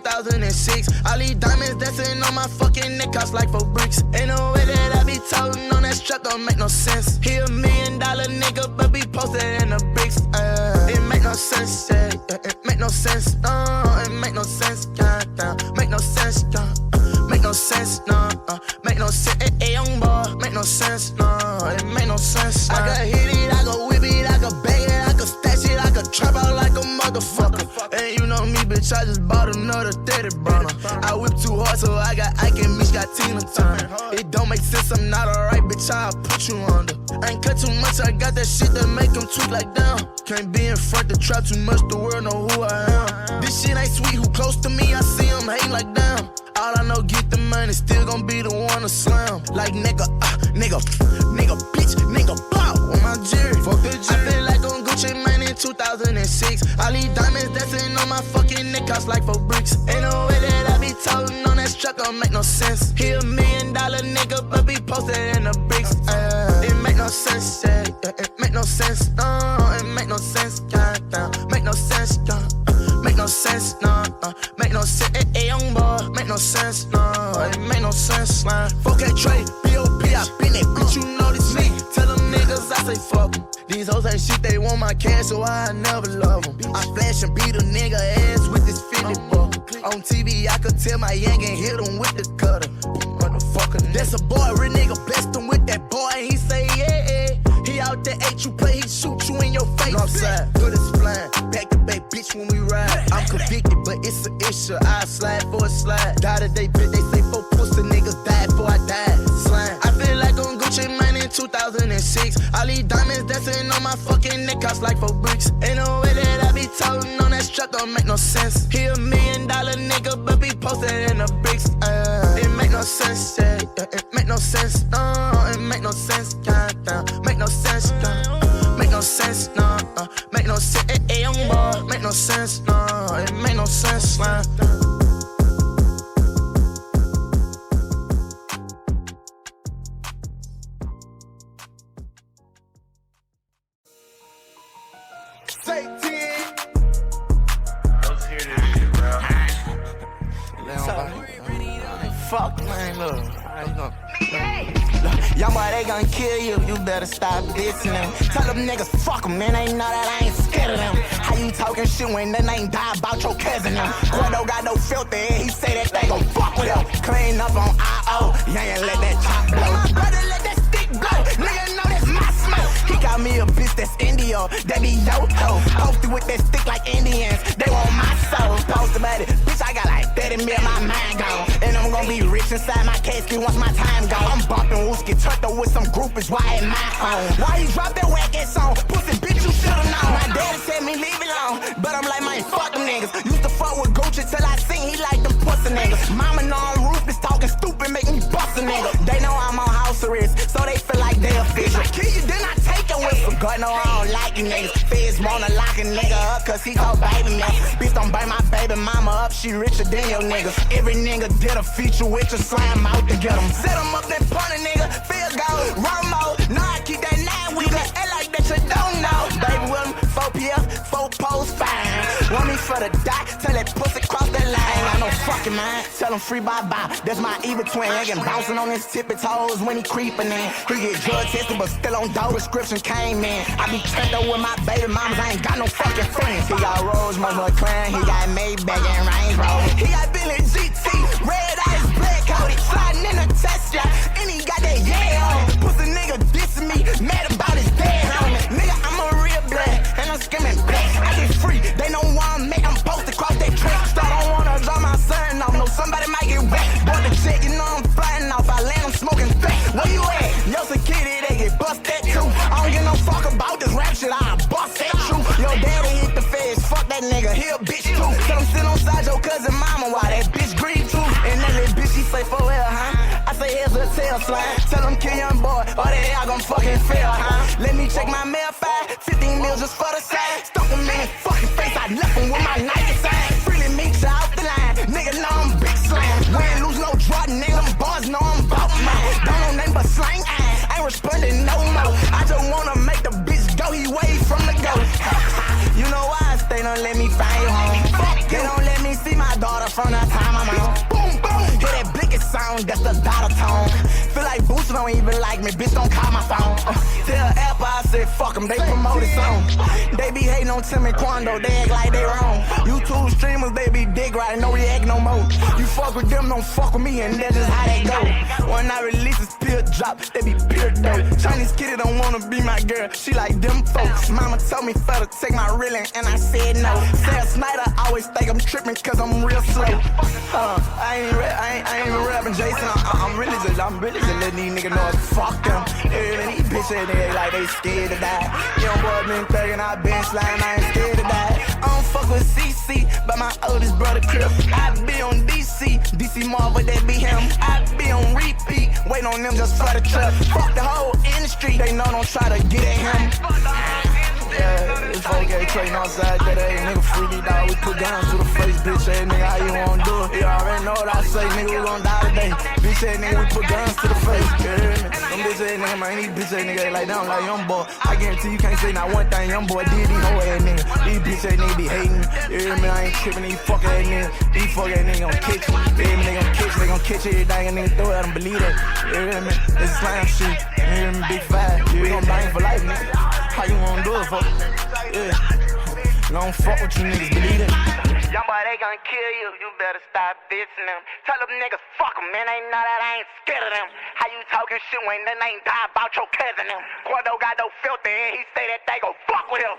2006. All these diamonds dancing on my fucking neck cost like 4 bricks. Ain't no way that I be toting on that strap, don't make no sense. He $1 million nigga, but be posted in the bricks. It make no sense, yeah. It make no sense, no. It make no sense, yeah. Make no sense, yeah. Make no sense, no. Make no sense, hey, young boy. Make no sense, no. It make no sense. I could hit it, I could whip it, I could bag it, I could stash it, I could trap out like a motherfucker. And you know me, bitch, I just bought another 30 burner. I whip too hard, so I got Ike and Mitch got Tina Turner. It don't make sense, I'm not alright, bitch, I'll put you under. I ain't cut too much, I got that shit that make them tweak like down. Can't be in front, the trap too much, the world know who I am. This shit ain't sweet, who close to me, I see them hate like damn. All I know, get the money, still gon' be the one to slam. Like nigga, nigga, bitch, nigga, blow on my jury. Fuck the jury. I feel like on Gucci Mane in 2006. All these diamonds dancing on my fucking neck cost like 4 bricks. Ain't no way that I be toting on that strap, don't make no sense. He $1 million nigga, but be posted in the bricks. It make no sense, yeah. It make no sense, no. It make no sense, yeah. Make no sense, yeah. Make no sense, no. Make no sense, hey, young boy. Make no sense, no. It make no sense, man. 4K trade, B.O.P. I been that bitch, you know this me. Tell them niggas I say fuck them. These hoes ain't shit, they want my cash, so I never love them. I flash and beat a nigga ass with this 50 buck. On TV, I could tell my yank and hit him with the cutter. Motherfucker, that's a boy, real nigga blessed him with that boy, and he say, yeah. He out there, ate you play, he shoot you in your face. Northside, good as flying, back to back, bitch, when we ride. I'm convicted, but it's an issue. I slide for a slide. Die today, bitch, they say 4 pussy niggas died before I died. Slime. I feel like on Gucci Mane in 2006. All these diamonds dancing on my fucking neck cost like 4 bricks. Ain't no way that I be toting on that strap, don't make no sense. He $1 million nigga, but be posted in the bricks. It make no sense, yeah. It make no sense, no. It make no sense, yeah. Make no sense, yeah. Make no sense, no. Make no sense, hey, young boy. Make no sense, no. It make no sense, man. Say 10. Let's hear this shit, bro. Fuck, man, look. YOUNGBOY, they gon' kill you, you better stop dissing them. Tell them niggas, fuck them, man, they know that I ain't scared of them. How you talking shit when they ain't die about your cousin them? Quando got no filter, and he say that they gon' fuck with him. Clean up on I.O., you ain't let that chop blow. My brother let that stick blow, nigga know that's my smoke. He got me a bitch that's Indio, that be yo-ho. Posted with that stick like Indians, they want my soul. Post about it, bitch, I got like 30 mil, my mind gone. And I'm gon' be rich inside my casket once my time gone. I'm bumping Wooski Turtle with some groupies, why at my home? Why you drop that whack ass song? Pussy bitch, you should've known. My daddy said me leave it alone, but I'm like, man, fuck them niggas. Used to fuck with Gucci till I seen he like them pussy niggas. Mama know I'm ruthless, talking stupid, make me bust a nigga. They know I'm on house arrest, so they feel like they official. If I kill you, then I take a whistle. God know I don't like you niggas. Feds wanna lock a nigga up, cause he called baby now. Bitch don't bring my baby mama up, she richer than your nigga. Every nigga did a feature with your slam out to get him. Set him up, then punt a nigga, field goal, Romo. Nah, I keep that 9 with me, act like that you don't know. Baby with him, Photopea, 4 posts, fine. Want me for the dot, tell that pussy cross that line. I know fucking mine, tell him free bye-bye. That's my evil twin, again bouncing on his tippy toes when he creeping in. He get drug tested, but still on dope, prescription came in. I be trapped up with my baby mamas, I ain't got no fucking friends. He got Rose, mother clan, he got Maybach and Range Rover. He got Billy GT, red eyes, black coated, sliding in a Tesla, and he got that yeah on. Pussy nigga dissing me, mad about his dad on me. Nigga, I'm a real blood, and I'm screaming black. I get free, they know why I'm make, I'm supposed to cross that track. So I don't wanna draw my son off, no somebody might get wet. Boy, the check, you know I'm flying off, I land, I'm smoking fat. Where you at? Yo, security, they get bust that too. I don't give no fuck about this rap shit, I'll bust that true. Yo, daddy hit the feds, fuck that nigga, he a bitch too. Tell him sit on side your cousin mama while that bitch grieve too. And that little bitch, she say for real, huh? I say here's a tail slime. Tell him kill YOUNGBOY, or they all gon' fucking fail, huh? Let me check my mail file, 15 mil just for the side. Stuck him in his fucking face, I left him with my Nike sign. Freely meet you out the line, nigga know I'm big slam. We ain't lose no draw, nigga, them bars know I'm bout mine. Don't know name but slang, I ain't responding no more. I just wanna make the bitch go, he way from the go. You know why? They don't let me find you home. They don't let me see my daughter from the young, that's the dollar tone. Feel like Booster don't even like me, bitch, don't call my phone. Tell Apple I said fuck them, they promote it song. They be hating on Tim and Quando, they act like they wrong. YouTube streamers, they be dick riding, no react no more. You fuck with them, don't fuck with me, and that's just how they go. When I release this pill drop, they be pure dope. Chinese kitty don't wanna be my girl, she like them folks. Mama told me for to take my reeling, and I said no. Sarah Snyder always think I'm tripping, cause I'm real slow. I ain't even rapping Jason, I'm really just letting these niggas know it's fuck them. These bitch ass niggas like they scared to die. Young boy been thuggin', I been slime, I ain't scared to die. I don't fuck with CC, but my oldest brother Crip. I be on DC Marvel, that be him. I be on repeat, wait on them just for the trip. Fuck the whole industry, they know don't try to get at him. Yeah, it's okay, trading outside that ass nigga freaky dog. We put guns to the face, bitch ass nigga, how you wanna do it? You already know what I say, nigga, we gon' die today. Bitch ass nigga, we put guns to the face, you hear me? Them bitch ass nigga, man, these bitch ass nigga like them like YoungBoy. I guarantee you can't say not one thing YoungBoy did, these hoe ass nigga. These bitch ass nigga be hating, you hear me? I ain't tripping, these fuck ass nigga. These fuck ass nigga gon' catch you, you hear me? They gon' catch everything, and nigga throw it, I don't believe that, you hear me? It's slam shit, you hear me? Big five, you gon' bang for life, nigga. How you wanna do it, fuck? Yeah. Don't fuck with you niggas, believe it. Young boy, they gon' kill you. You better stop dissing them. Tell them niggas, fuck them, man. They know that I ain't scared of them. How you talking shit when they ain't die about your cousin them? Quando got no filter and he say that they gon' fuck with him.